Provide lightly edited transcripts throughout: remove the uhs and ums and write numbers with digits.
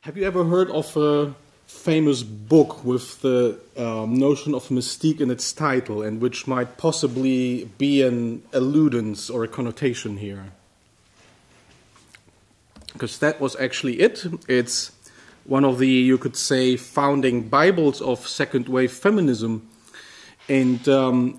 Have you ever heard of a famous book with the notion of mystique in its title, and which might possibly be an alludence or a connotation here? Because that was actually it. It's one of the, you could say, founding Bibles of second-wave feminism. And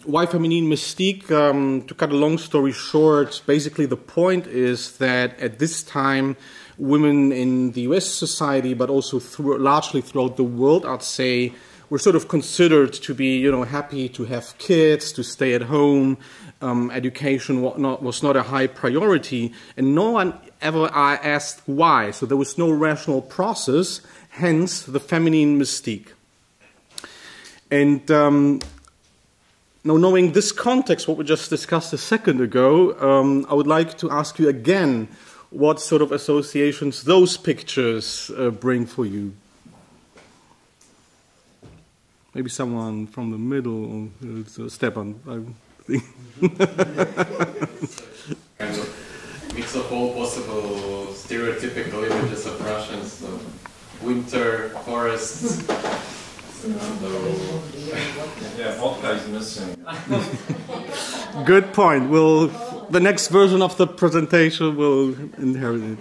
why feminine mystique? To cut a long story short, basically the point is that at this time, women in the US society, but also largely throughout the world, I'd say, were sort of considered to be, happy to have kids, to stay at home. Education was not a high priority, and no one ever asked why. So there was no rational process, hence the feminine mystique. And now, knowing this context, what we just discussed a second ago, I would like to ask you again what sort of associations those pictures bring for you. Maybe someone from the middle, Stepan, I think. Kind of mix of all possible stereotypical images of Russians, so winter, forests. Yeah, vodka is missing. Good point. The next version of the presentation will inherit it.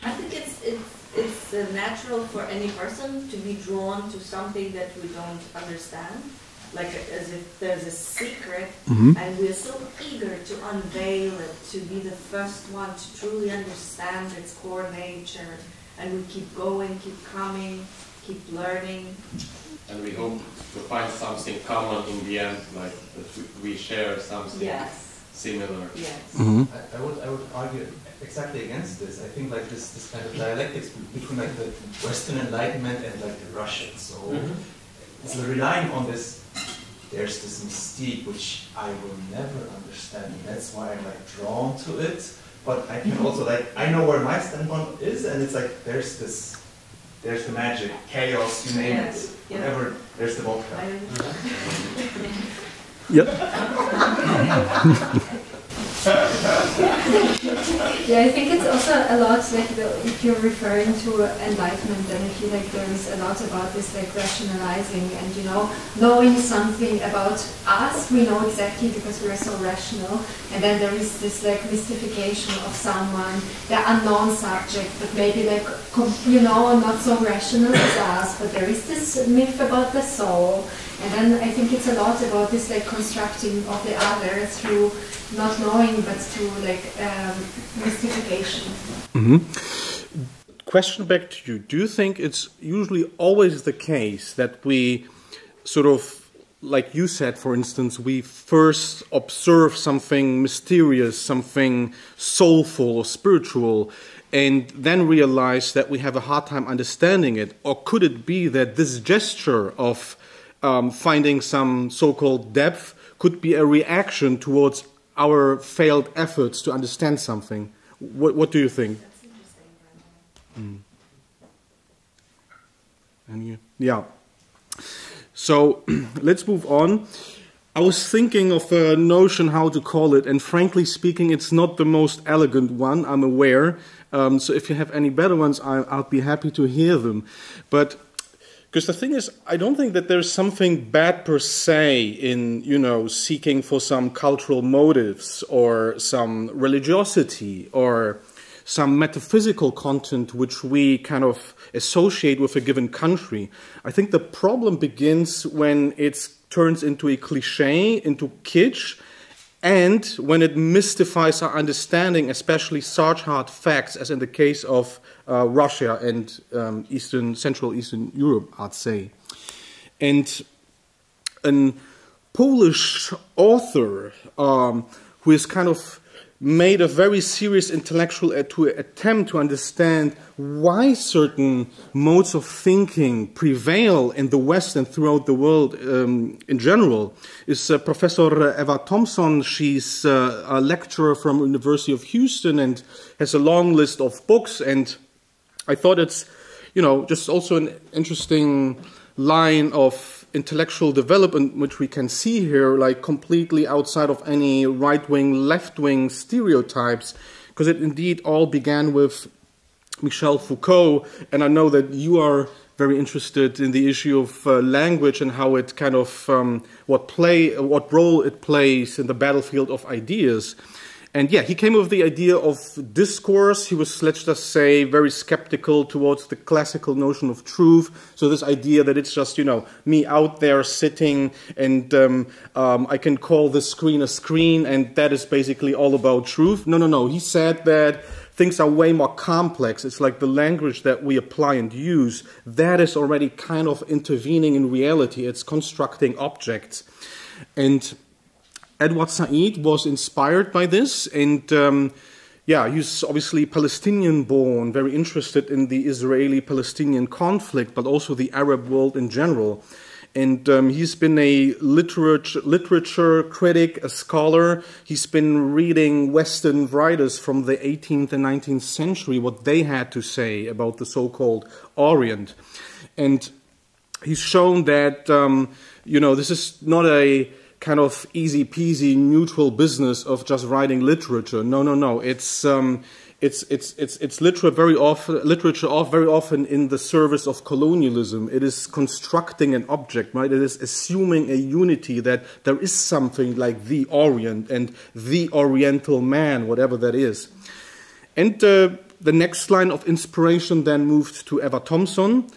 I think it's natural for any person to be drawn to something that we don't understand, like as if there's a secret, and we're so eager to unveil it, to be the first one to truly understand its core nature, and we keep going, keep coming, keep learning. And we hope to find something common in the end, like that we share something similar. Yes. I would argue exactly against this. I think like this kind of dialectics between like the Western Enlightenment and like the Russians. So it's relying on this. There's this mystique which I will never understand, and that's why I'm like drawn to it. But I can also I know where my standpoint is, and it's like there's the magic, chaos, you name it. Whatever, there's the vodka. Yep. Yeah, I think it's also a lot like if you're referring to enlightenment, then I feel like there is a lot about this like rationalizing and knowing something about us. We know exactly because we are so rational, and then there is this like mystification of someone, the unknown subject, but maybe like not so rational as us. But there is this myth about the soul. And then I think it's a lot about this like constructing of the other through not knowing, but through like mystification. Question back to you. Do you think it's usually always the case that we sort of, like you said, for instance, we first observe something mysterious, something soulful or spiritual, and then realize that we have a hard time understanding it? Or could it be that this gesture of finding some so-called depth could be a reaction towards our failed efforts to understand something? What do you think? That's interesting. Yeah. So let's move on. I was thinking of a notion how to call it, and frankly speaking, it's not the most elegant one, I'm aware. So if you have any better ones, I'll be happy to hear them. But because the thing is, I don't think that there's something bad per se in, seeking for some cultural motives or some religiosity or some metaphysical content which we kind of associate with a given country. I think the problem begins when it turns into a cliche, into kitsch, and when it mystifies our understanding, especially such hard facts as in the case of Russia and Central Eastern Europe, I'd say. And a Polish author who has kind of made a very serious intellectual attempt to understand why certain modes of thinking prevail in the West and throughout the world in general is Professor Eva Thompson. She's a lecturer from University of Houston and has a long list of books, and I thought it's, just also an interesting line of intellectual development which we can see here, like completely outside of any right-wing, left-wing stereotypes, because it indeed all began with Michel Foucault, and I know that you are very interested in the issue of language and how it kind of, what role it plays in the battlefield of ideas. And yeah, he came up with the idea of discourse. He was, let's just say, very skeptical towards the classical notion of truth. So this idea that it's just, you know, me out there sitting and I can call the screen a screen and that is basically all about truth. No, no, no. He said that things are way more complex. It's like the language that we apply and use. That is already kind of intervening in reality. It's constructing objects. And Edward Said was inspired by this, and yeah, he's obviously Palestinian-born, very interested in the Israeli-Palestinian conflict, but also the Arab world in general. And he's been a literature critic, a scholar. He's been reading Western writers from the 18th and 19th century, what they had to say about the so-called Orient. And he's shown that, you know, this is not a kind of easy-peasy neutral business of just writing literature. No, no, no. It's literature very often in the service of colonialism. It is constructing an object, right? It is assuming a unity that there is something like the Orient and the Oriental man, whatever that is. And the next line of inspiration then moved to Eva Thompson,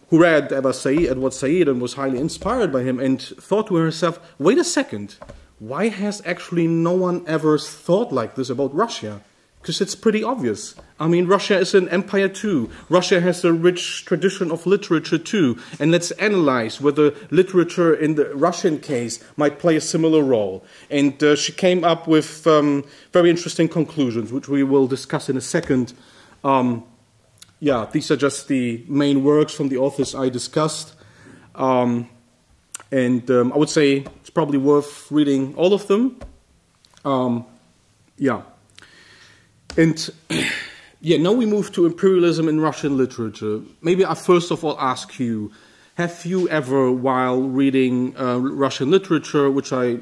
who read Edward Said and was highly inspired by him and thought to herself, wait a second, why has actually no one ever thought like this about Russia? Because it's pretty obvious. I mean, Russia is an empire too. Russia has a rich tradition of literature too. And let's analyze whether literature in the Russian case might play a similar role. And she came up with very interesting conclusions, which we will discuss in a second. Yeah, these are just the main works from the authors I discussed. I would say it's probably worth reading all of them. Yeah. And yeah, now we move to imperialism in Russian literature. Maybe I first of all ask you, have you ever, while reading Russian literature, which I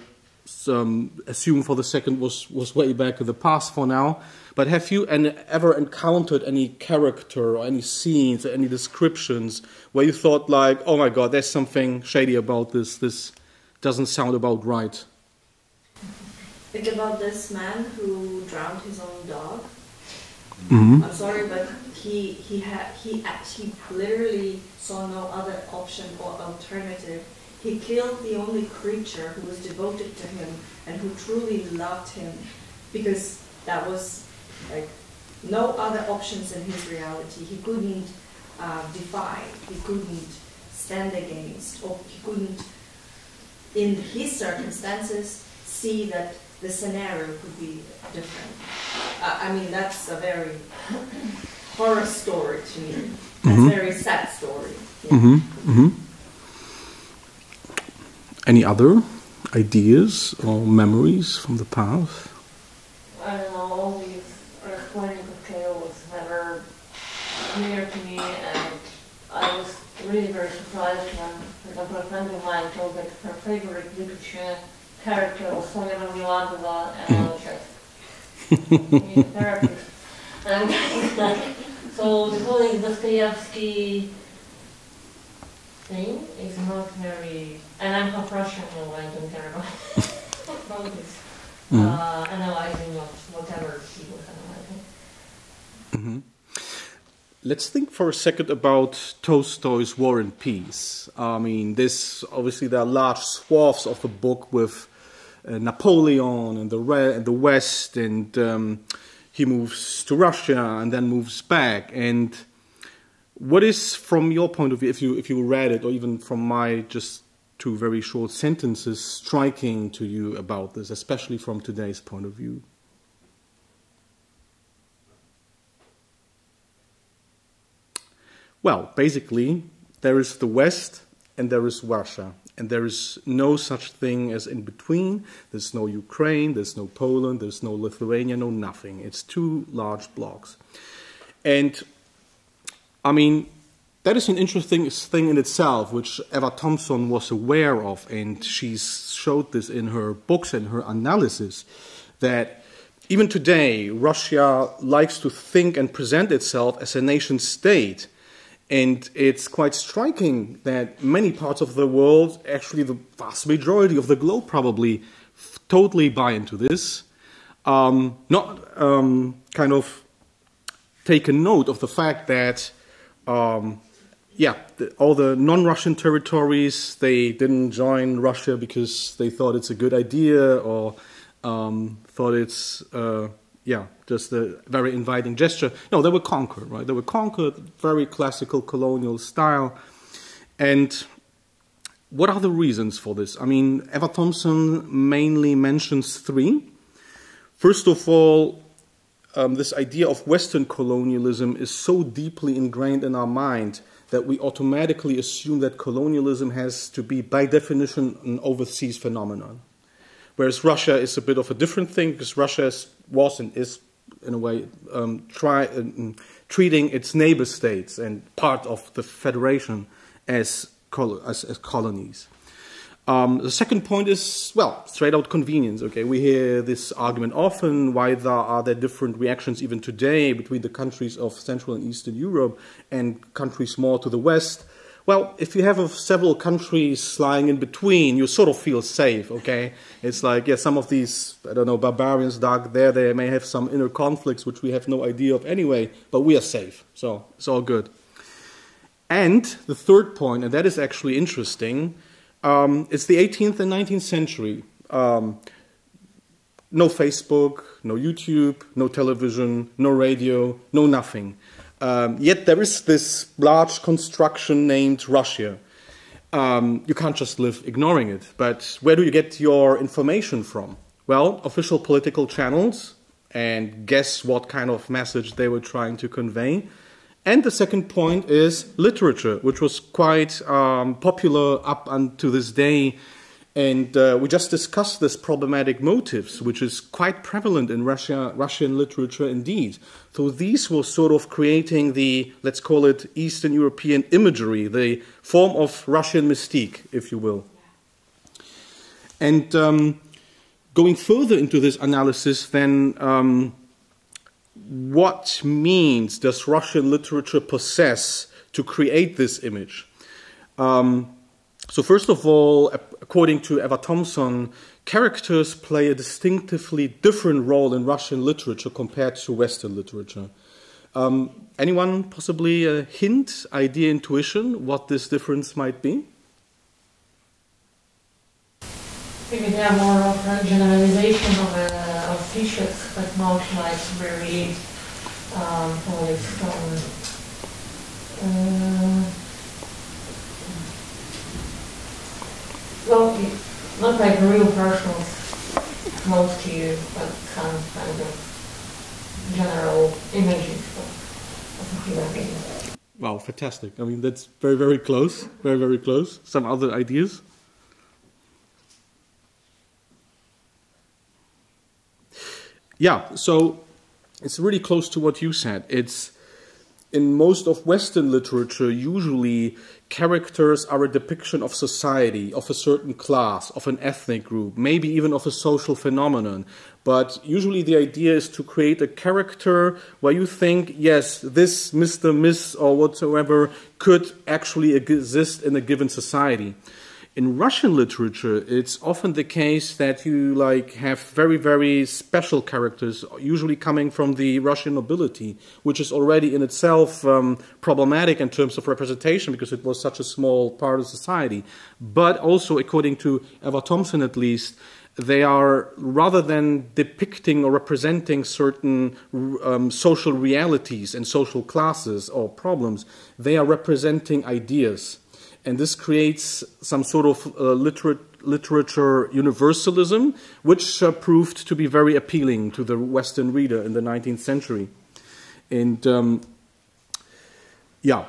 assume for the second was way back in the past for now, but have you ever encountered any character or any scenes or any descriptions where you thought like, oh my God, there's something shady about this, this doesn't sound about right? Think about this man who drowned his own dog. Mm-hmm. I'm sorry, but he actually literally saw no other option or alternative. He killed the only creature who was devoted to him and who truly loved him, because that was like no other options in his reality. He couldn't defy, he couldn't stand against, or he couldn't, in his circumstances, see that the scenario could be different. I mean, that's a very horror story to me. That's a very sad story. Yeah. Mm-hmm. Mm-hmm. Any other ideas or memories from the past? I don't know, all these explaining the tale was never clear to me, and I was really very surprised when, for example, a friend of mine told that her favorite literature character was Sonia Marmeladova, and I was just a therapist. And so the whole Dostoevsky thing is not very, and I'm half Russian, so I don't care about this. Analyzing whatever he was analyzing. Mm-hmm. Let's think for a second about Tolstoy's War and Peace. I mean, this obviously there are large swaths of the book with Napoleon and the West, and he moves to Russia and then moves back. And what is, from your point of view, if you read it, or even from my just two very short sentences, striking to you about this, especially from today's point of view? Well, basically, there is the West and there is Russia. And there is no such thing as in between. There's no Ukraine, there's no Poland, there's no Lithuania, no nothing. It's two large blocks. And, I mean, that is an interesting thing in itself, which Eva Thompson was aware of, and she showed this in her books and her analysis, that even today, Russia likes to think and present itself as a nation state. And it's quite striking that many parts of the world, actually the vast majority of the globe probably, totally buy into this. Not kind of take a note of the fact that, yeah, all the non-Russian territories, they didn't join Russia because they thought it's a good idea or thought it's, yeah, just a very inviting gesture. No, they were conquered, right? They were conquered, very classical colonial style. And what are the reasons for this? I mean, Eva Thompson mainly mentions three. First of all, this idea of Western colonialism is so deeply ingrained in our mind that we automatically assume that colonialism has to be, by definition, an overseas phenomenon. Whereas Russia is a bit of a different thing, because Russia was and is, in a way, treating its neighbor states and part of the federation as colonies. The second point is, well, straight out convenience. Okay, we hear this argument often, why are there different reactions even today between the countries of Central and Eastern Europe and countries more to the West. Well, if you have several countries lying in between, you sort of feel safe, okay? It's like, yeah, some of these, I don't know, barbarians dark there, they may have some inner conflicts which we have no idea of anyway, but we are safe, so it's all good. And the third point, and that is actually interesting, it's the 18th and 19th century. No Facebook, no YouTube, no television, no radio, no nothing. Yet there is this large construction named Russia. You can't just live ignoring it. But where do you get your information from? Well, official political channels, and guess what kind of message they were trying to convey. And the second point is literature, which was quite popular up until this day. And we just discussed this problematic motives, which is quite prevalent in Russian literature indeed. So these were sort of creating the, let's call it, Eastern European imagery, the form of Russian mystique, if you will. And going further into this analysis, then, what means does Russian literature possess to create this image? So first of all, according to Eva Thompson, characters play a distinctively different role in Russian literature compared to Western literature. Anyone possibly a hint, idea, intuition, what this difference might be? Maybe they are more of a generalization of features that most might be well, not like real persons close to you, but some kind of general images of a human being. Wow, fantastic. I mean, that's very, very close. Very, very close. Some other ideas? Yeah, so it's really close to what you said. It's in most of Western literature, usually characters are a depiction of society, of a certain class, of an ethnic group, maybe even of a social phenomenon. But usually the idea is to create a character where you think, yes, this Mr., Miss, or whatsoever could actually exist in a given society. In Russian literature, it's often the case that you have very, very special characters, usually coming from the Russian nobility, which is already in itself problematic in terms of representation because it was such a small part of society. But also, according to Eva Thompson at least, they are, rather than depicting or representing certain social realities and social classes or problems, they are representing ideas. And this creates some sort of literature universalism, which proved to be very appealing to the Western reader in the 19th century. And yeah.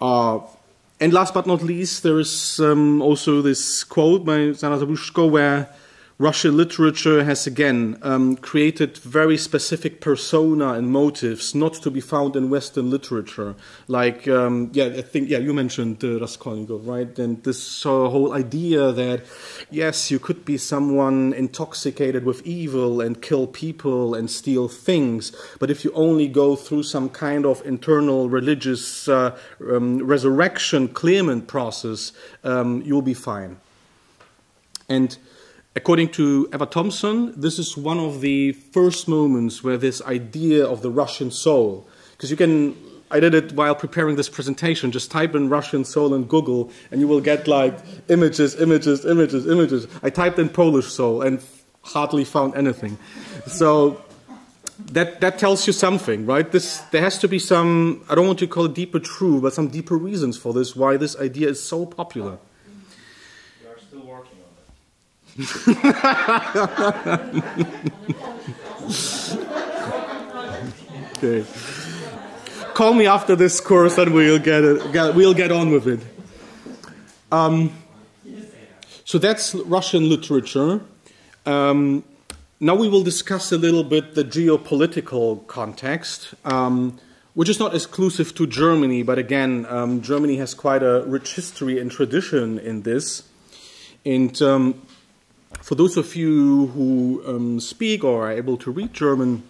And last but not least, there is also this quote by Zana Zabushko Russian literature has again created very specific persona and motives not to be found in Western literature. Like, I think you mentioned Raskolnikov, right? And this whole idea that, yes, you could be someone intoxicated with evil and kill people and steal things, but if you only go through some kind of internal religious resurrection, clearment process, you'll be fine. And according to Eva Thompson, this is one of the first moments where this idea of the Russian soul, because I did it while preparing this presentation, just type in Russian soul in Google and you will get like images. I typed in Polish soul and hardly found anything. So that tells you something, right? There has to be some, I don't want to call it deeper truth, but some deeper reasons for this, why this idea is so popular. Okay. Call me after this course and we'll get on with it. So that's Russian literature. Now we will discuss a little bit the geopolitical context, which is not exclusive to Germany, but again, Germany has quite a rich history and tradition in this. And for those of you who speak or are able to read German,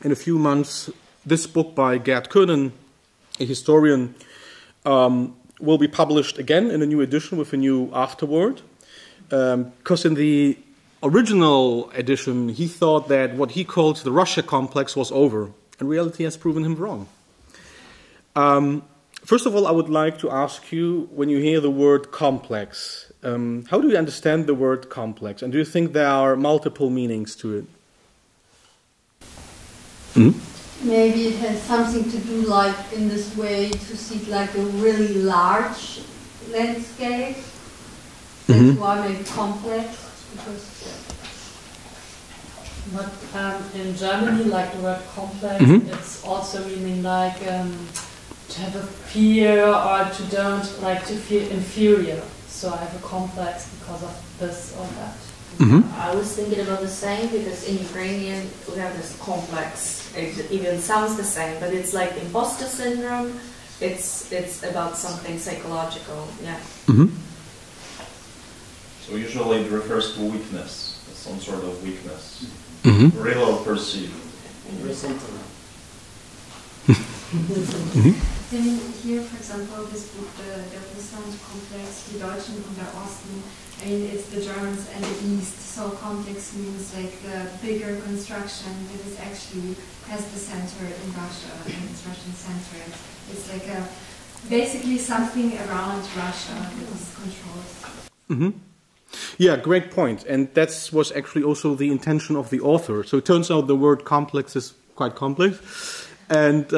in a few months, this book by Gerd Können, a historian, will be published again in a new edition with a new afterword. Because in the original edition, he thought that what he called the Russia complex was over, and reality has proven him wrong. First of all, I would like to ask you, when you hear the word complex, how do you understand the word complex? And do you think there are multiple meanings to it? Maybe it has something to do, like, in this way, to see like a really large landscape. That's why maybe complex. But in Germany, like the word complex, it's also meaning like to have a fear or to don't like to feel inferior. So I have a complex because of this or that. I was thinking about the same because in Ukrainian we have this complex. It even sounds the same, but it's like imposter syndrome. It's about something psychological. Yeah. So usually it refers to weakness, some sort of weakness, real or perceived. Then here, for example, this book, the Russland complex, die Deutschen und der Osten, I mean, it's the Germans and the East, so complex means like the bigger construction that is actually has the center in Russia, and it's Russian-centered. It's like basically something around Russia that is controlled. Yeah, great point. And that was actually also the intention of the author. So it turns out the word complex is quite complex. And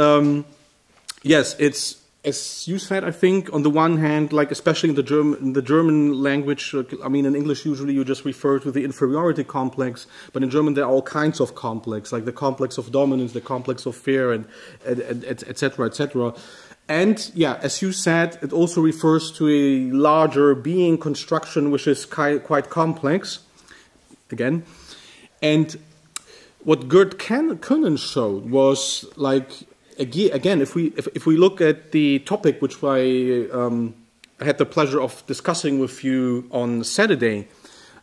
yes, it's, as you said, I think, on the one hand, like especially in the German language, I mean, in English usually you just refer to the inferiority complex, but in German there are all kinds of complex, like the complex of dominance, the complex of fear, and etc., etc. And yeah, as you said, it also refers to a larger being construction, which is quite complex, again. And what Gerd Können showed was like, again, if we look at the topic which I had the pleasure of discussing with you on Saturday,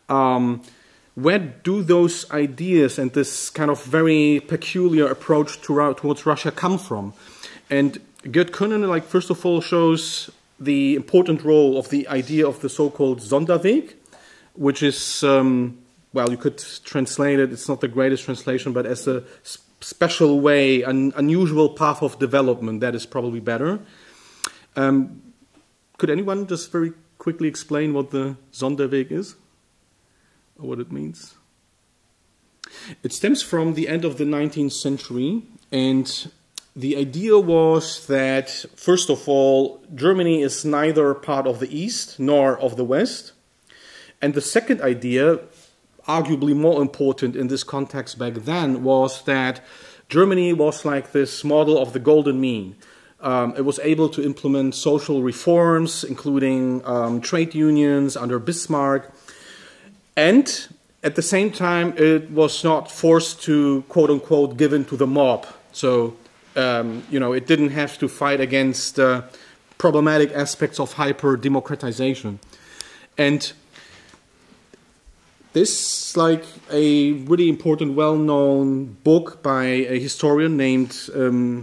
where do those ideas and this kind of very peculiar approach towards Russia come from? And Gerd Können, like, first of all, shows the important role of the idea of the so-called Sonderweg, which is, well, you could translate it, it's not the greatest translation, but as a special way, an unusual path of development, that is probably better. Could anyone just very quickly explain what the Sonderweg is? Or what it means? It stems from the end of the 19th century, and the idea was that, first of all, Germany is neither part of the East nor of the West. And the second idea, arguably more important in this context back then, was that Germany was like this model of the golden mean. It was able to implement social reforms, including trade unions under Bismarck. And at the same time, it was not forced to, quote unquote, give in to the mob. So, you know, it didn't have to fight against problematic aspects of hyper-democratization. And this is like a really important, well-known book by a historian named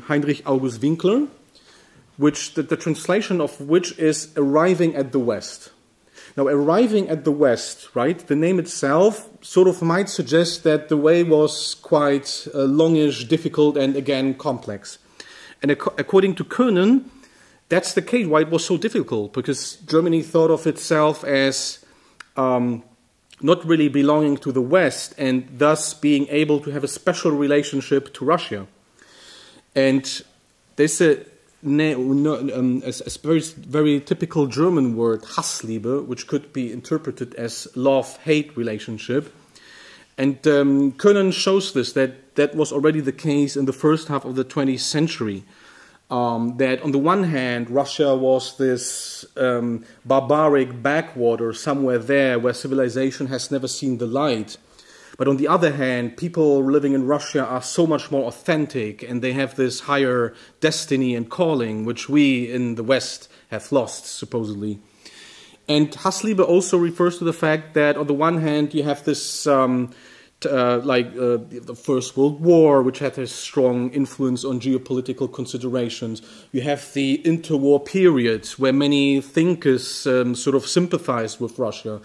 Heinrich August Winkler, which the translation of which is Arriving at the West. Now, arriving at the West, right, the name itself sort of might suggest that the way was quite longish, difficult, and again, complex. And according to Koenen, that's the case why it was so difficult, because Germany thought of itself as not really belonging to the West and thus being able to have a special relationship to Russia. And there's a very typical German word, Hassliebe, which could be interpreted as love-hate relationship. And Koenen shows this, that was already the case in the first half of the 20th century. That on the one hand, Russia was this barbaric backwater somewhere there where civilization has never seen the light. But on the other hand, people living in Russia are so much more authentic, and they have this higher destiny and calling, which we in the West have lost, supposedly. And Hassliebe also refers to the fact that on the one hand, you have this, the First World War, which had a strong influence on geopolitical considerations. You have the interwar period, where many thinkers sort of sympathized with Russia,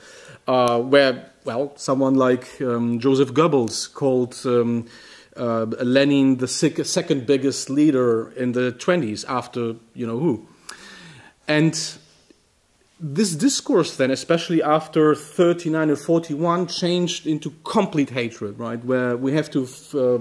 where, well, someone like Joseph Goebbels called Lenin the second biggest leader in the 20s after you-know-who. And this discourse then, especially after 39 or 41, changed into complete hatred, right? Where we have to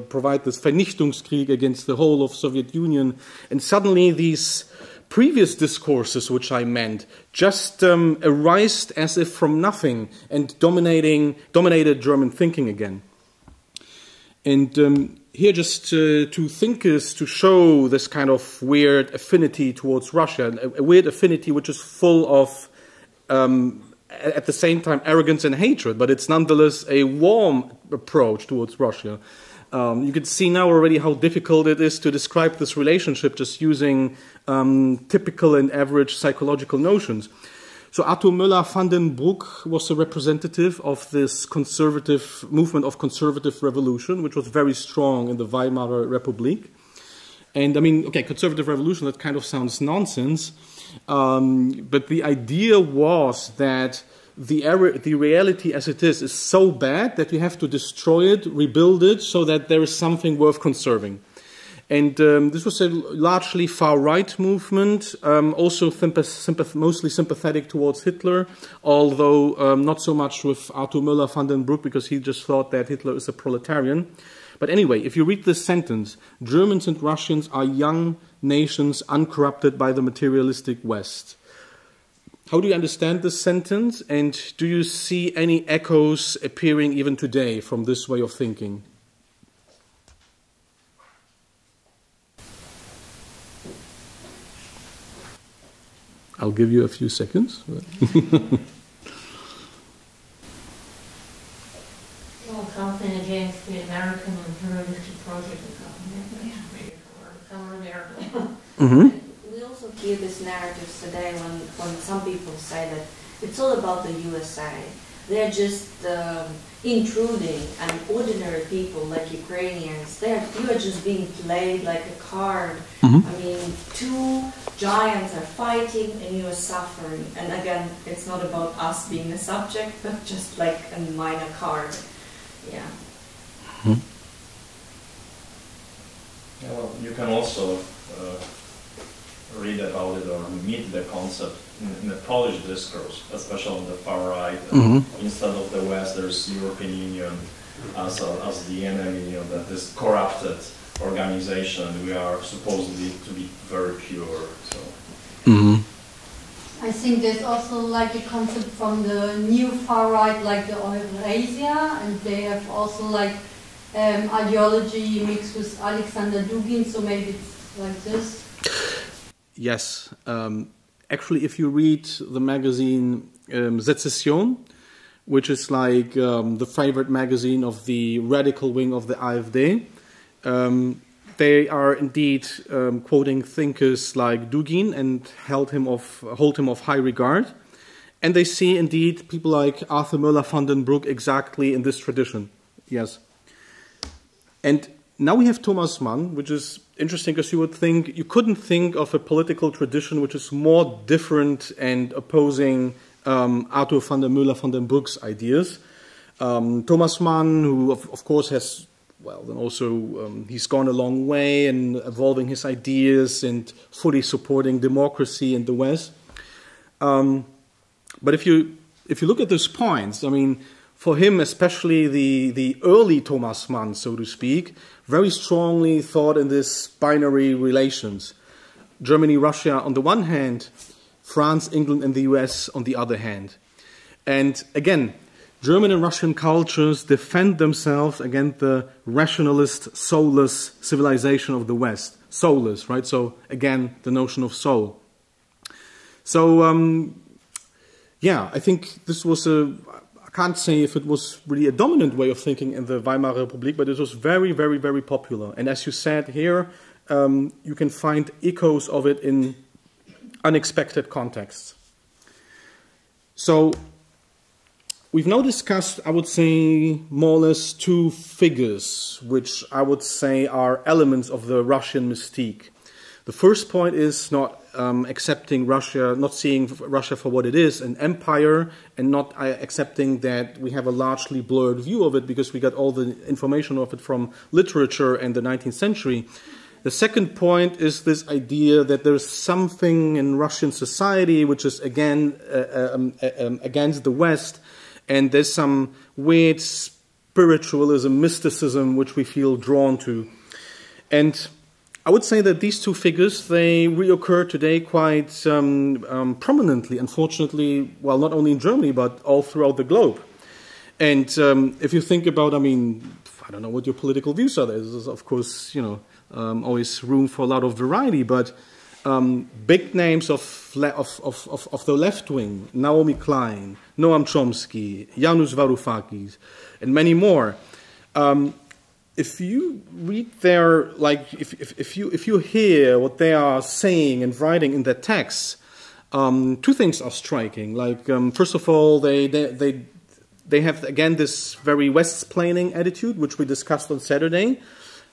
provide this Vernichtungskrieg against the whole of Soviet Union. And suddenly these previous discourses, which I meant, just arised as if from nothing and dominated German thinking again. And here just two thinkers to show this kind of weird affinity towards Russia, a weird affinity which is full of, at the same time, arrogance and hatred, but it's nonetheless a warm approach towards Russia. You can see now already how difficult it is to describe this relationship just using typical and average psychological notions. So Arthur Müller-van den Broek was a representative of this conservative movement of conservative revolution, which was very strong in the Weimar Republic. And I mean, okay, conservative revolution, that kind of sounds nonsense. But the idea was that the reality as it is so bad that you have to destroy it, rebuild it, so that there is something worth conserving. And this was a largely far-right movement, also mostly sympathetic towards Hitler, although not so much with Arthur Müller-van den Broek, because he just thought that Hitler is a proletarian. But anyway, if you read this sentence, Germans and Russians are young nations uncorrupted by the materialistic West. How do you understand this sentence, and do you see any echoes appearing even today from this way of thinking? I'll give you a few seconds. Well, something against the American imperialistic project or American. Mm-hmm. We also hear these narratives today when some people say that it's all about the USA. They're just intruding, and ordinary people like Ukrainians, you are just being played like a card. Mm-hmm. I mean, two giants are fighting and you are suffering. And again, it's not about us being the subject, but just like a minor card. Yeah. Mm-hmm. Yeah, well, you can also read about it or meet the concept in the Polish discourse, especially on the far right. Mm-hmm. Instead of the West, there's European Union as the enemy, that this corrupted organization. We are supposedly to be very pure. So. I think there's also like a concept from the new far right, like the Eurasia, and they have also like ideology mixed with Alexander Dugin. So maybe it's like this. Yes. Actually, if you read the magazine Secession, which is like the favorite magazine of the radical wing of the AfD. They are indeed quoting thinkers like Dugin and hold him of high regard. And they see indeed people like Arthur Müller van den Broek exactly in this tradition. Yes. And now we have Thomas Mann, which is interesting because you couldn't think of a political tradition which is more different and opposing Arthur van der Müller van den Broek's ideas. Thomas Mann, who of course has, well, then also he's gone a long way in evolving his ideas and fully supporting democracy in the West. But if you look at those points, I mean, for him, especially the early Thomas Mann, so to speak, very strongly thought in this binary relations. Germany, Russia on the one hand, France, England, and the US on the other hand. And again, German and Russian cultures defend themselves against the rationalist, soulless civilization of the West. Soulless, right? So again, the notion of soul. So, yeah, I think this was I can't say if it was really a dominant way of thinking in the Weimar Republic, but it was very, very, very popular. And as you said here, you can find echoes of it in unexpected contexts. So we've now discussed, I would say, more or less two figures, which I would say are elements of the Russian mystique. The first point is not accepting Russia, not seeing Russia for what it is, an empire, and not accepting that we have a largely blurred view of it because we got all the information of it from literature and the 19th century. The second point is this idea that there's something in Russian society which is, again, against the West, and there's some weird spiritualism, mysticism, which we feel drawn to. And I would say that these two figures, they reoccur today quite prominently, unfortunately, well, not only in Germany, but all throughout the globe. And if you think about, I mean, I don't know what your political views are. There's, of course, you know, always room for a lot of variety, but big names of the left wing, Naomi Klein, Noam Chomsky, Janusz Varoufakis, and many more. If you read their, like, if you hear what they are saying and writing in their texts, two things are striking. Like, first of all, they have again this very West-splaining attitude, which we discussed on Saturday.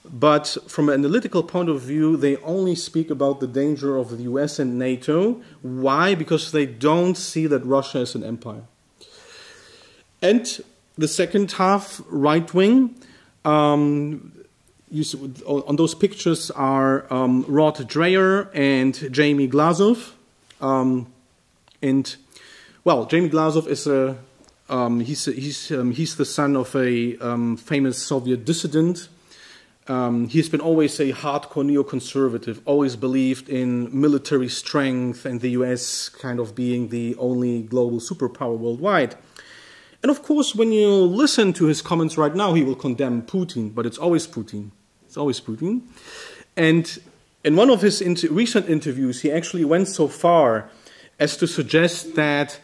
But from an analytical point of view, they only speak about the danger of the US and NATO. Why? Because they don't see that Russia is an empire. And the second half, right wing. On those pictures are Rod Dreher and Jamie Glazov, and well, Jamie Glazov is he's the son of a famous Soviet dissident. He's been always a hardcore neoconservative, always believed in military strength and the US kind of being the only global superpower worldwide. And of course, when you listen to his comments right now, he will condemn Putin, but it's always Putin. It's always Putin. And in one of his recent interviews, he actually went so far as to suggest that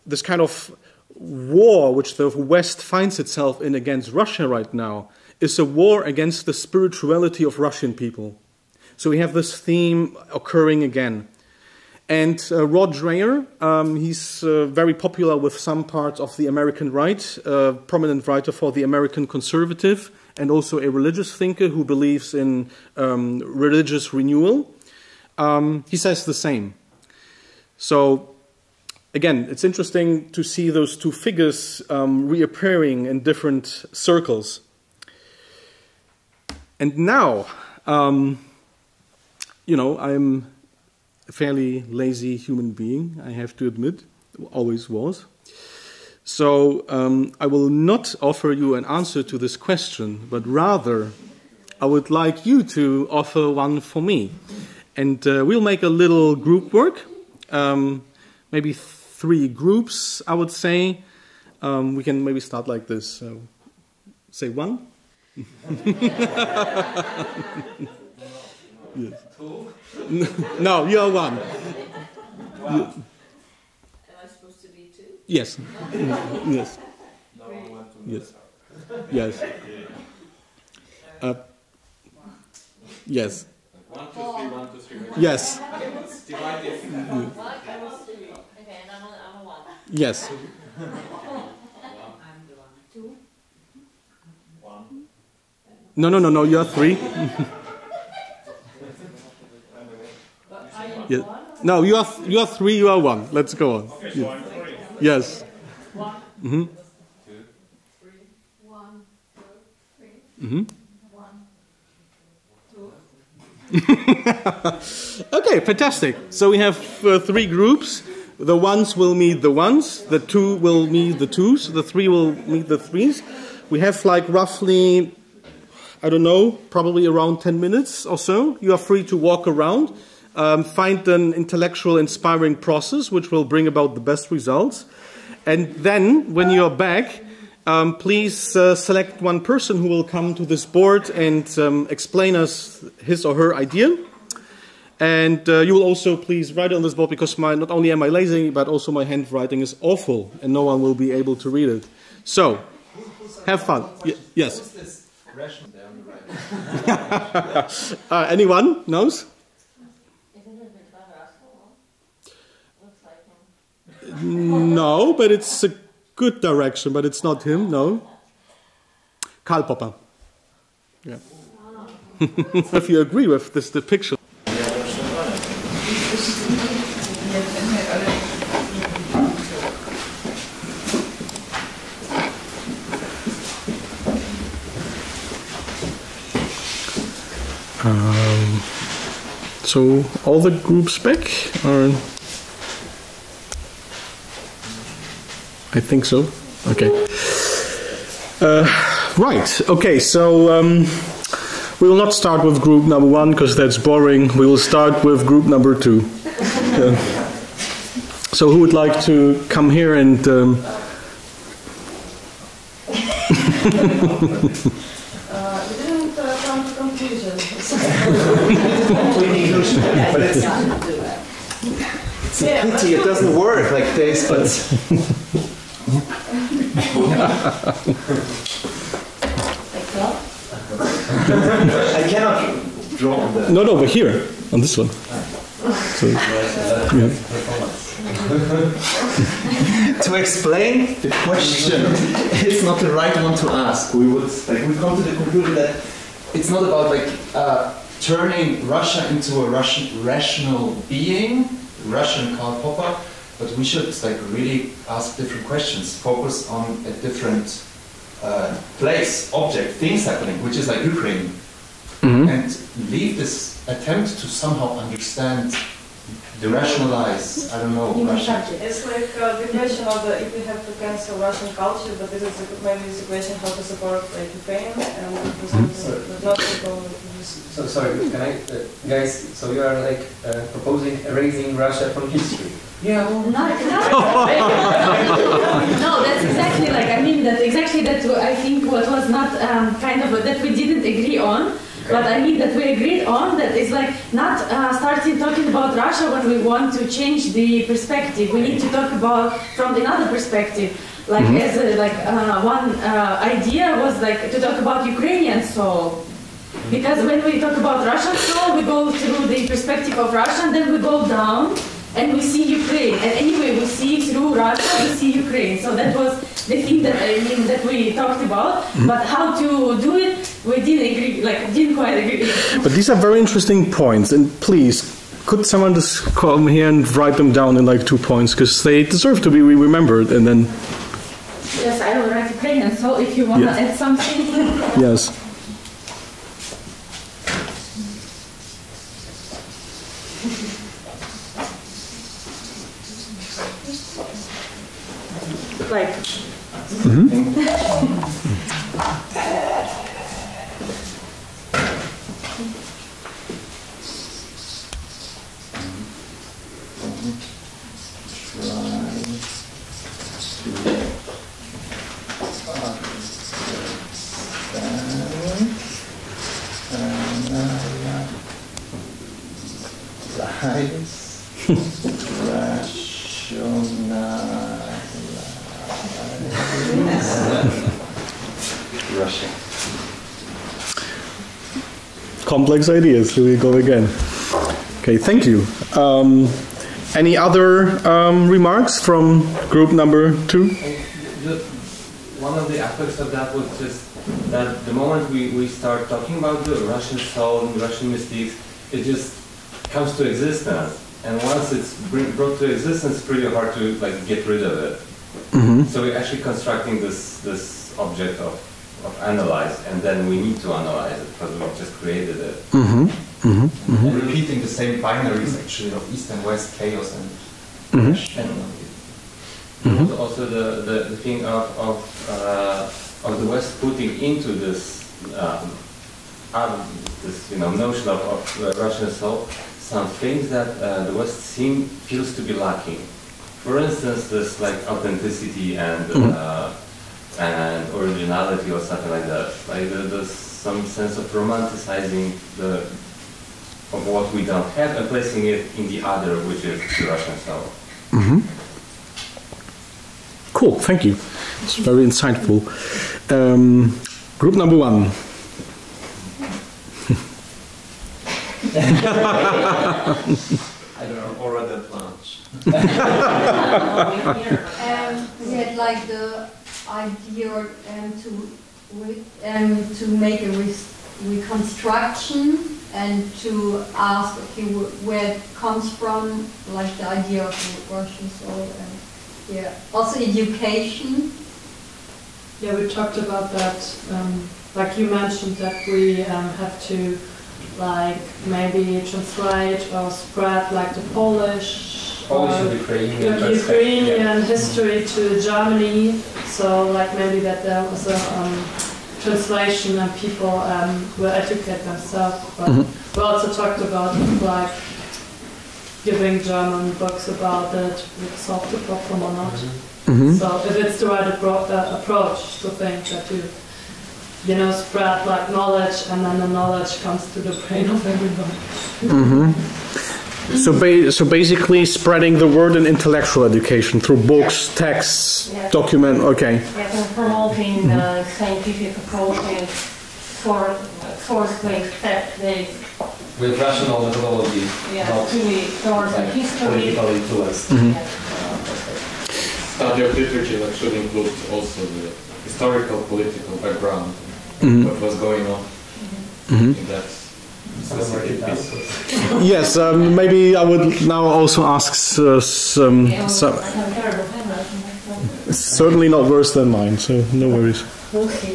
this kind of war which the West finds itself in against Russia right now is a war against the spirituality of Russian people. So we have this theme occurring again. And Rod Dreher, he's very popular with some parts of the American right, prominent writer for the American Conservative, and also a religious thinker who believes in religious renewal. He says the same. So, again, it's interesting to see those two figures reappearing in different circles. And now, you know, I'm a fairly lazy human being, I have to admit, always was. So I will not offer you an answer to this question, but rather I would like you to offer one for me. And we'll make a little group work, maybe 3 groups, I would say. We can maybe start like this. So, say 1. Yes. 2? No, you're 1. Wow. Am I supposed to be 2? Yes. Yes. No one went to Yes. Yes. Yes. 1, 2, 3, 1, 2, 3. Yes. Divide it. Okay, and I'm a one. Yes. No, no, no, no. You are 3. Yes. No, you are 3. You are 1. Let's go on. Okay, so I'm 3. Yes. 1, Mm-hmm. 2. 3, 1, 2, 3. Mm-hmm. 1, 2. Okay, fantastic. So we have 3 groups. The 1s will meet the 1s, the 2 will meet the 2s, the 3 will meet the 3s. We have like roughly, I don't know, probably around 10 minutes or so. You are free to walk around, find an intellectual, inspiring process which will bring about the best results. And then, when you are back, please select one person who will come to this board and explain us his or her idea. And you will also please write it on this board, because not only am I lazy, but also my handwriting is awful and no one will be able to read it. So, have fun. Yes. Who's this rational there on the right? Anyone knows? Isn't it Victor Russell? Looks like him. No, but it's a good direction, but it's not him, no. Karl Popper. Yeah. If you agree with this depiction. So all the groups back, or I think so. Okay. Right. Okay. So we will not start with group number 1 because that's boring. We will start with group number 2. So who would like to come here and? We didn't come to conclusion. But it's a pity it doesn't work like this, but I cannot draw on that. No, we're here on this one. So, yeah. To explain the question, it's not the right one to ask. We come to the conclusion that it's not about turning Russia into a rational being, Russian Karl Popper, but we should really ask different questions, focus on a different place, object, things happening, which is like Ukraine, and leave this attempt to somehow understand, rationalize, I don't know, Russian. It's like the question of if we have to cancel Russian culture, but this is maybe it's a question how to support Ukraine and not to go. So sorry, can I, guys? So you are proposing erasing Russia from history? Yeah. No, that's exactly that's exactly that. I think what was not that we didn't agree on. But I mean that we agreed on that it's not starting talking about Russia when we want to change the perspective. We need to talk about from another perspective. One idea was to talk about Ukrainian soul. Because when we talk about Russian soul, we go through the perspective of Russia, and then we go down and we see Ukraine. And anyway, we see through Russia, we see Ukraine. So that was the thing that that we talked about. But how to do it, we didn't agree, didn't quite agree. But these are very interesting points, and please, could someone just come here and write them down in 2 points, because they deserve to be remembered, and then. Yes, I will write Ukrainian. So if you want to add something. Yes. Russia. Complex ideas. Here we go again. Okay, thank you. Any other remarks from group number 2? One of the aspects of that was just that the moment we start talking about the Russian soul and Russian mystiques, it just comes to existence. And once it's brought to existence, it's pretty hard to get rid of it. So we're actually constructing this object of analyze, and then we need to analyze it because we just created it. And repeating the same binaries actually of east and west, chaos and Also the thing of the West putting into this notion of Russian soul some things that the West feels to be lacking. For instance, this authenticity and originality or something like that. There's some sense of romanticizing of what we don't have and placing it in the other, which is the Russian soul. Cool, thank you. It's very insightful. Group number 1. I don't know, already at lunch. We had the idea to make a reconstruction and to ask, okay, where it comes from, the idea of the Russian soul, and also education. Yeah, we talked about that. You mentioned that we have to maybe translate or spread the Polish and Ukrainian history to Germany. So maybe that there was a translation and people will educate themselves. But we also talked about giving German books about it would solve the problem or not. So if it's the right approach to think that you spread knowledge, and then the knowledge comes to the brain of everyone. So basically spreading the word in intellectual education through books, texts, document, okay. Yes, and promoting scientific approaches, source-based, fact-based. With rational methodology, not towards history. political influence. Study of literature should include also the historical, political background, what was going on in that specific piece. Yes, maybe I would now also ask certainly not worse than mine, so no worries. We'll see.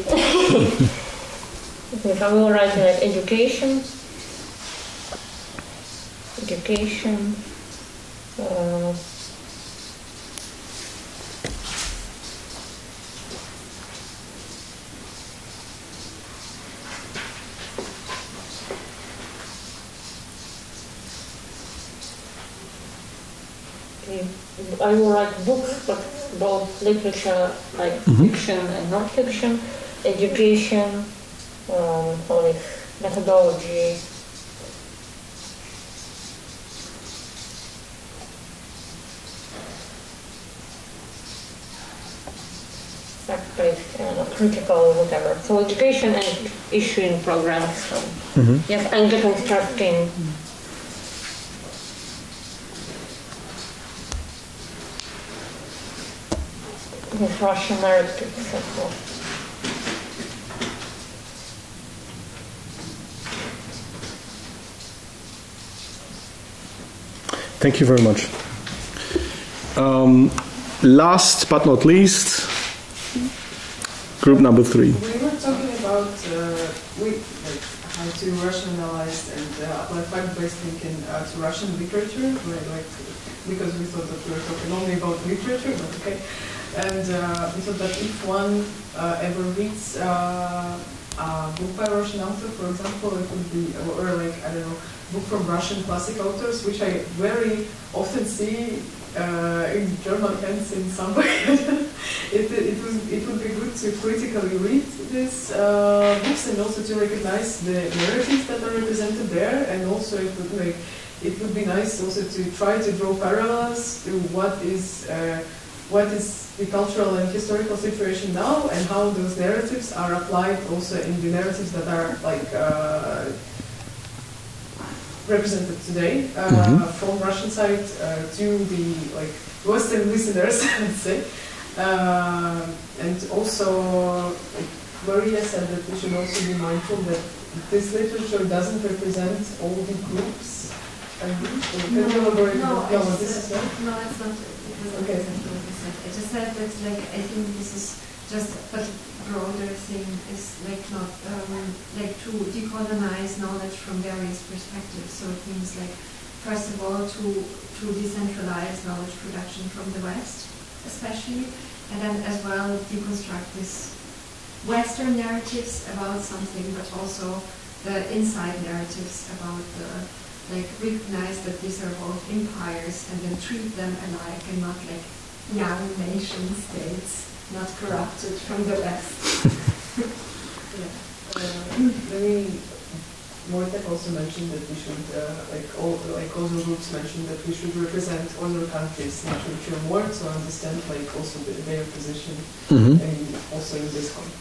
Okay, so we will write education. I will write books, but both literature, fiction and non-fiction, education, methodology, fact-based, critical, whatever. So education and issuing programs. So. Yes, and deconstructing. With Russian narrative, etc. Thank you very much. Last but not least, group number 3. We were talking about how to rationalize and apply fact-based thinking to Russian literature, because we thought that we were talking only about literature, but okay. And we thought that if one ever reads a book by a Russian author, for example, it would be, or I don't know, book from Russian classic authors, which I very often see in German hands in some way. it would be good to critically read these books and also to recognize the narratives that are represented there, and also it would be nice also to try to draw parallels to what is what is the cultural and historical situation now, and how those narratives are applied also in the narratives that are like represented today from Russian side to the like Western listeners, let's say. And also, like Maria said that we should also be mindful that this literature doesn't represent all the groups. No, it's not. Okay. I just said that, like, I think this is just a broader thing, is like not like to decolonize knowledge from various perspectives. So it means, like, first of all, to decentralize knowledge production from the West, especially, and then as well deconstruct this Western narratives about something, but also the inside narratives about the, like, recognize that these are both empires and then treat them alike and not like young nation states, not corrupted from the West. Wojtek also mentioned that we should, like all the groups mentioned that we should represent other countries' literature more to understand, like, also their position, and also in this context.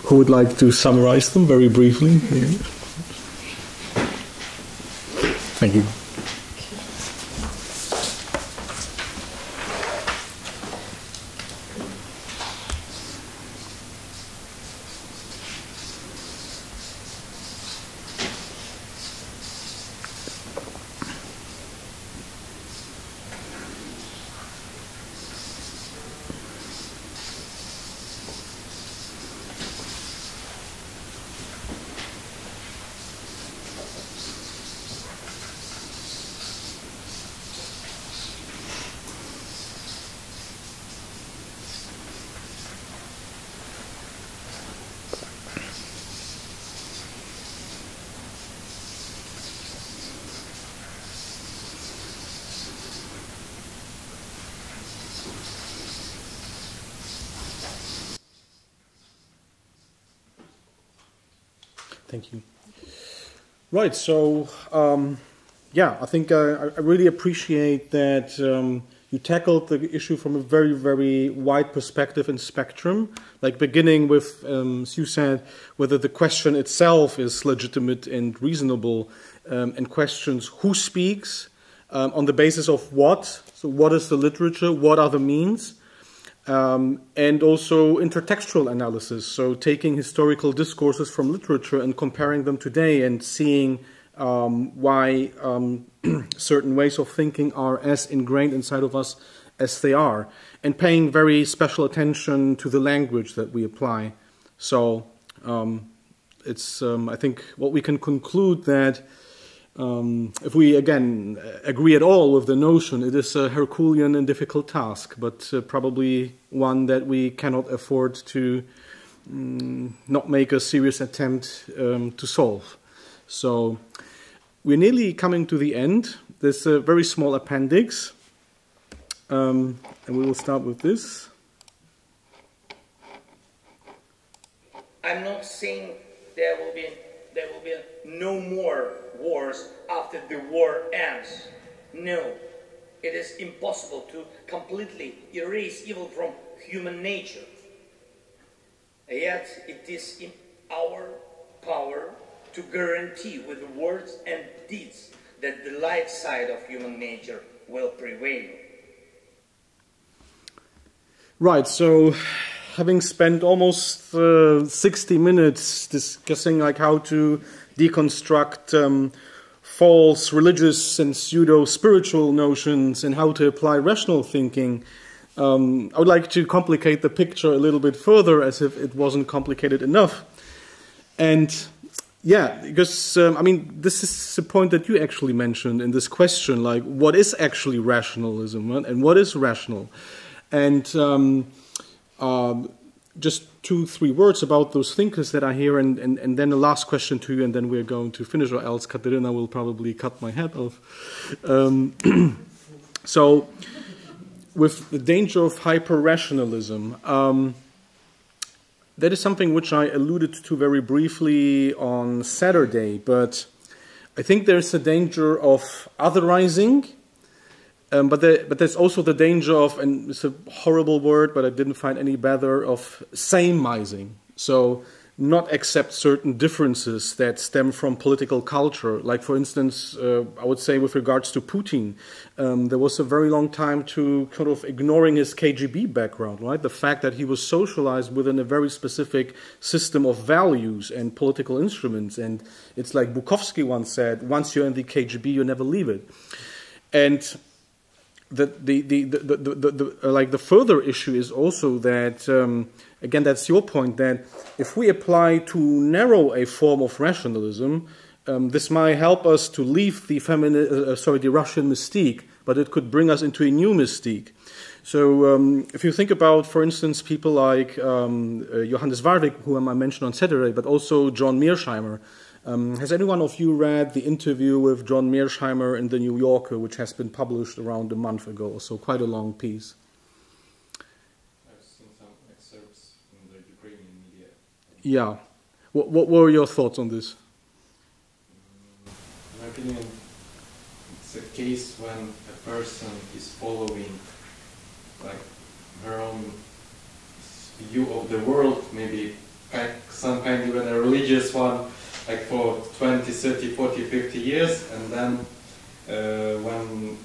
Who would like to summarize them very briefly? Thank you. Thank you. Right, so yeah, I think I really appreciate that you tackled the issue from a very, very wide perspective and spectrum, like beginning with, as you said, whether the question itself is legitimate and reasonable, and questions who speaks, on the basis of what, so what is the literature, what are the means, and also intertextual analysis, so taking historical discourses from literature and comparing them today and seeing why certain ways of thinking are as ingrained inside of us as they are, and paying very special attention to the language that we apply. So it's, I think, what we can conclude that if we, again, agree at all with the notion, it is a Herculean and difficult task, but probably one that we cannot afford to not make a serious attempt to solve. So we're nearly coming to the end. There's a very small appendix, and we will start with this. I'm not saying there will be no more wars after the war ends. No, it is impossible to completely erase evil from human nature. Yet it is in our power to guarantee with words and deeds that the light side of human nature will prevail. Right, so having spent almost 60 minutes discussing like how to deconstruct false religious and pseudo-spiritual notions and how to apply rational thinking, I would like to complicate the picture a little bit further, as if it wasn't complicated enough. And yeah, because, I mean, this is the point that you actually mentioned in this question, like, what is actually rationalism, right? And what is rational? And just 2-3 words about those thinkers that are here, and then the last question to you, and then we're going to finish, or else Katerina will probably cut my head off. So, with the danger of hyper-rationalism, that is something which I alluded to very briefly on Saturday, but I think there's a danger of otherizing but there's also the danger of, and it's a horrible word, but I didn't find any better, of samizing. So not accept certain differences that stem from political culture. Like, for instance, I would say with regards to Putin, there was a very long time to kind of ignoring his KGB background, right? The fact that he was socialized within a very specific system of values and political instruments. And it's like Bukovsky once said, once you're in the KGB, you never leave it. And the further issue is also that, again, that's your point, that if we apply too narrow a form of rationalism, this might help us to leave the the Russian mystique, but it could bring us into a new mystique. So if you think about, for instance, people like Johannes Warwick, whom I mentioned on Saturday, but also John Mearsheimer. Has anyone of you read the interview with John Mearsheimer in the New Yorker, which has been published around a month ago, so quite a long piece? I've seen some excerpts in the Ukrainian media. Yeah. What were your thoughts on this? In my opinion, it's a case when a person is following like her own view of the world, maybe some kind of a religious one, like for 20, 30, 40, 50 years, and then when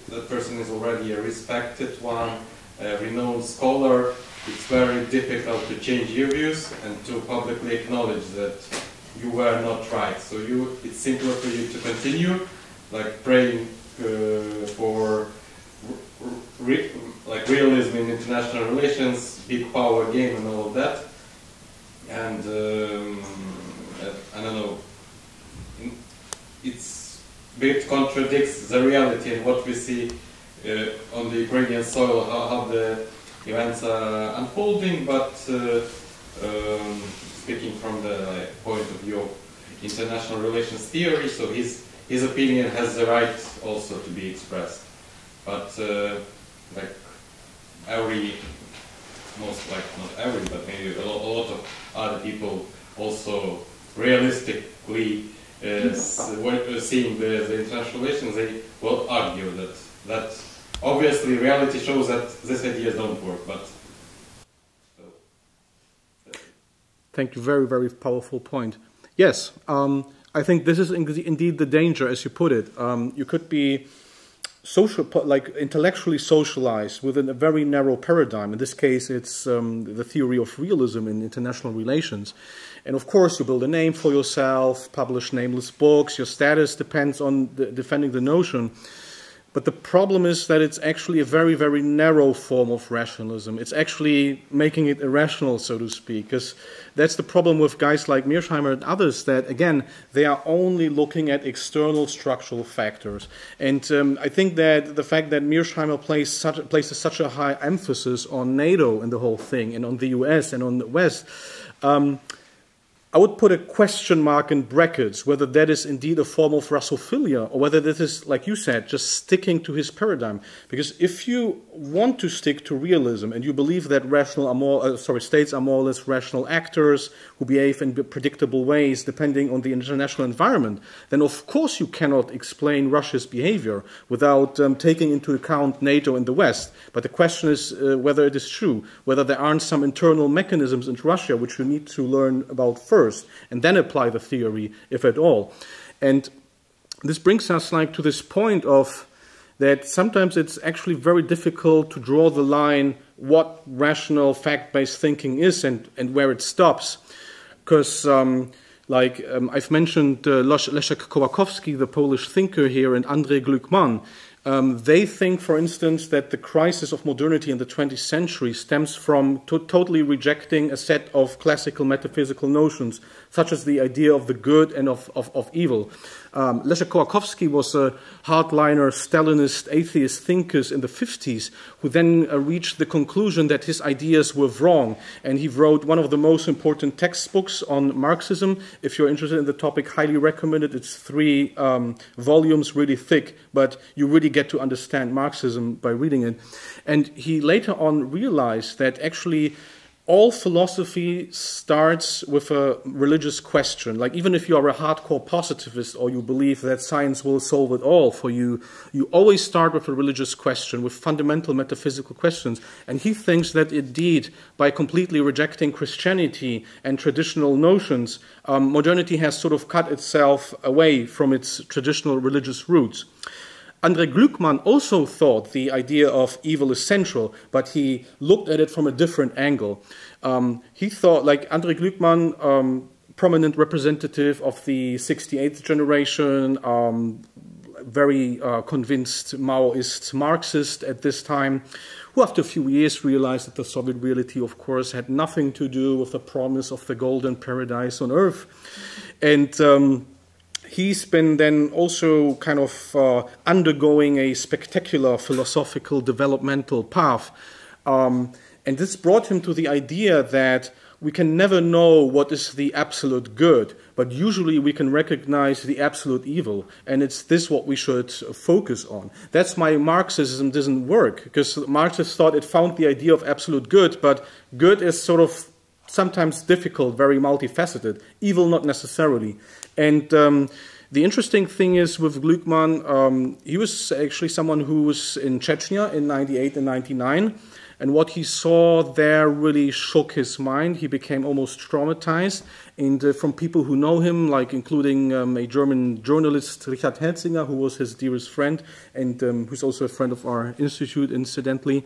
the person is already a respected one, a renowned scholar, it's very difficult to change your views and to publicly acknowledge that you were not right. So it's simpler for you to continue, like praying for like realism in international relations, big power game and all of that. And I don't know, it's a bit contradicts the reality and what we see on the Ukrainian soil, how the events are unfolding, but speaking from the point of view of international relations theory, so his opinion has the right also to be expressed. But like not every, but maybe a lot of other people also realistically seeing the international relations, they will argue that obviously reality shows that these ideas don't work. But thank you, very, very powerful point. Yes, I think this is indeed the danger, as you put it. You could be intellectually socialized within a very narrow paradigm. In this case, it's the theory of realism in international relations. And of course, you build a name for yourself, publish nameless books, your status depends on defending the notion. But the problem is that it's actually a very, very narrow form of rationalism. It's actually making it irrational, so to speak, because that's the problem with guys like Mearsheimer and others, that, again, they are only looking at external structural factors. And I think that the fact that Mearsheimer places such a high emphasis on NATO and the whole thing, and on the US and on the West, I would put a question mark in brackets whether that is indeed a form of Russophilia or whether that is, like you said, just sticking to his paradigm. Because if you want to stick to realism and you believe that states are more or less rational actors who behave in predictable ways depending on the international environment, then of course you cannot explain Russia's behavior without taking into account NATO and the West. But the question is whether it is true, whether there aren't some internal mechanisms in Russia which you need to learn about first, and then apply the theory, if at all. And this brings us to this point of that sometimes it's actually very difficult to draw the line what rational fact-based thinking is and where it stops. Because I've mentioned Leszek Kołakowski, the Polish thinker here, and Andrzej Gluckman. They think, for instance, that the crisis of modernity in the 20th century stems from totally rejecting a set of classical metaphysical notions, such as the idea of the good and of evil. Leszek Kołakowski was a hardliner, Stalinist, atheist thinker in the 50s, who then reached the conclusion that his ideas were wrong. And he wrote one of the most important textbooks on Marxism. If you're interested in the topic, highly recommend it. It's 3 volumes, really thick, but you really get to understand Marxism by reading it. And he later on realized that actually all philosophy starts with a religious question. Like, even if you are a hardcore positivist or you believe that science will solve it all for you, you always start with a religious question, with fundamental metaphysical questions. And he thinks that indeed, by completely rejecting Christianity and traditional notions, modernity has sort of cut itself away from its traditional religious roots. André Glückmann also thought the idea of evil is central, but he looked at it from a different angle. He thought, like André Glückmann, prominent representative of the 68th generation, very convinced Maoist Marxist at this time, who after a few years realized that the Soviet reality, of course, had nothing to do with the promise of the golden paradise on earth. And he's been then also kind of undergoing a spectacular philosophical developmental path. And this brought him to the idea that we can never know what is the absolute good, but usually we can recognize the absolute evil. And it's this what we should focus on. That's why Marxism doesn't work, because Marxists thought it found the idea of absolute good, but good is sort of sometimes difficult, very multifaceted. Evil, not necessarily. And the interesting thing is with Glückmann, he was actually someone who was in Chechnya in 98 and 99. And what he saw there really shook his mind. He became almost traumatized. And from people who know him, like including a German journalist, Richard Helzinger, who was his dearest friend, and who's also a friend of our institute, incidentally,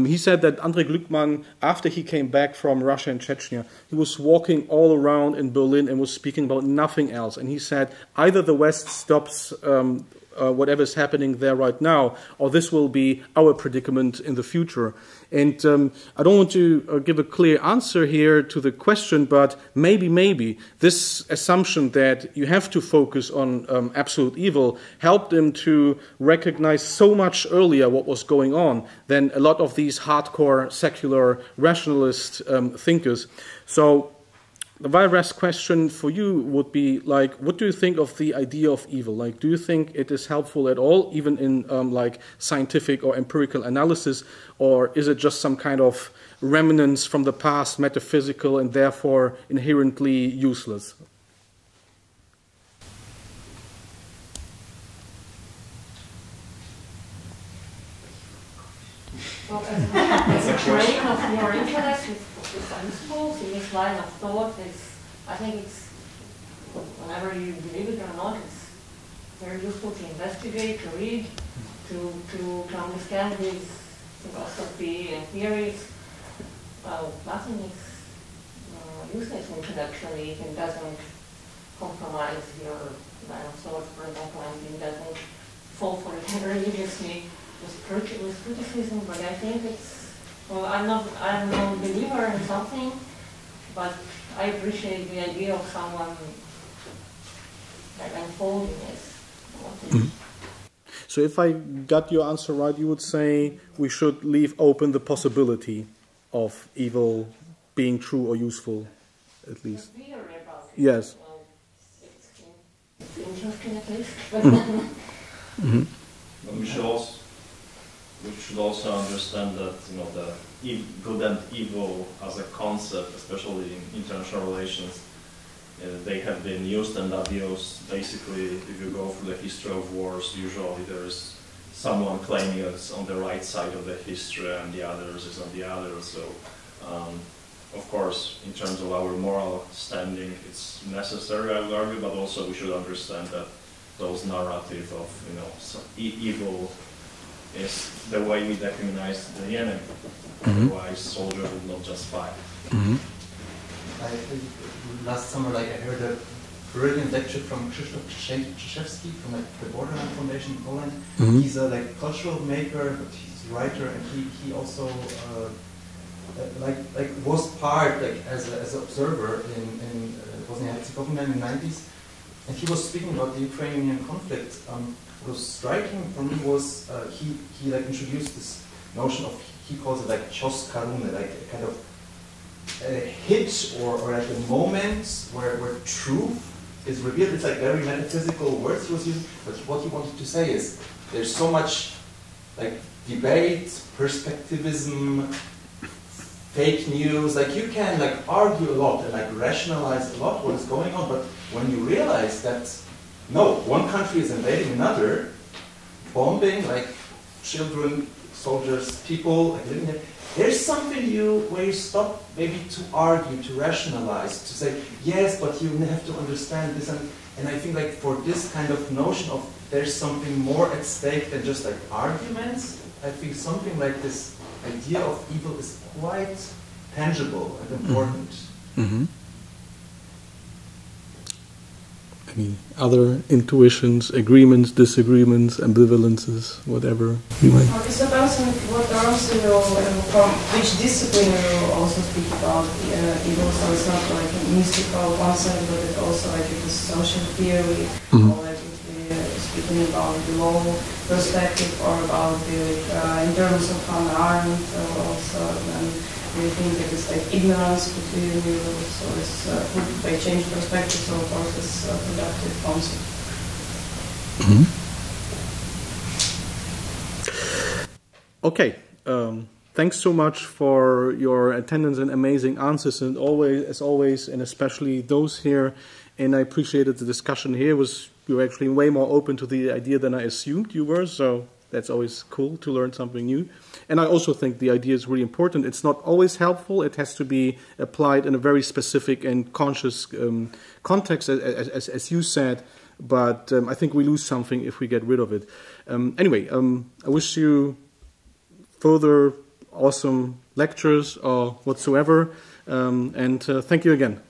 he said that André Glückmann, after he came back from Russia and Chechnya, he was walking all around in Berlin and was speaking about nothing else. And he said, either the West stops whatever is happening there right now, or this will be our predicament in the future. And I don't want to give a clear answer here to the question, but maybe this assumption that you have to focus on absolute evil helped him to recognize so much earlier what was going on than a lot of these hardcore secular rationalist thinkers. So the very last question for you would be, like, what do you think of the idea of evil? Like, do you think it is helpful at all, even in like scientific or empirical analysis, or is it just some kind of remnants from the past, metaphysical, and therefore inherently useless? Well, as a train of your intellect is useful in this line of thought. I think it's, whenever you believe it or not, it's very useful to investigate, to read, to understand these philosophy and theories. Well, nothing is useless intellectually if it doesn't compromise your line of thought, for example, and it doesn't fall for it religiously with criticism. But I think it's, well, I'm no believer in something, but I appreciate the idea of someone like unfolding it. So if I got your answer right, you would say we should leave open the possibility of evil being true or useful, at least. The theory about it. Yes. Well, it's interesting at least. But we should also understand that, you know, the good and evil as a concept, especially in international relations, they have been used and abused. Basically, if you go through the history of wars, usually there is someone claiming it's on the right side of the history and the others is on the other. So, of course, in terms of our moral standing, it's necessary, I would argue, but also we should understand that those narrative of, you know, evil is the way we dehumanize the enemy. Otherwise, soldiers would not just fight. Last summer, I heard a brilliant lecture from Krzysztof Krzyszewski from the Borderland Foundation in Poland. He's a cultural maker, but he's a writer, and he also was part as an observer in Bosnia and Herzegovina in the 90s, and he was speaking about the Ukrainian conflict. What was striking for me was he introduced this notion of, he calls it cios karune, like a kind of a hit or like a moment where truth is revealed. It's like very metaphysical words he was using, but what he wanted to say is there's so much like debate, perspectivism, fake news. Like you can like argue a lot and like rationalize a lot what is going on, but when you realize that no, one country is invading another, bombing like children, soldiers, people like living there, there's something where you stop maybe to argue, to rationalize, to say yes, but you have to understand this, and I think like for this kind of notion of there's something more at stake than just like arguments, I think something like this idea of evil is quite tangible and important. Mm-hmm. Any other intuitions, agreements, disagreements, ambivalences, whatever you might? I suppose what terms from which discipline you also speak about evil, so it's not like a mystical concept, but it's also like a social theory, or like if we're speaking about the law perspective or about the in terms of unarmed, also do you think it is like ignorance between you, so it's by change perspective, so of course it's a productive concept. Okay, thanks so much for your attendance and amazing answers, and as always, and especially those here. And I appreciated the discussion here. You were actually way more open to the idea than I assumed you were, so that's always cool to learn something new. And I also think the idea is really important. It's not always helpful. It has to be applied in a very specific and conscious context, as you said. But I think we lose something if we get rid of it. Anyway, I wish you further awesome lectures or whatsoever. And thank you again.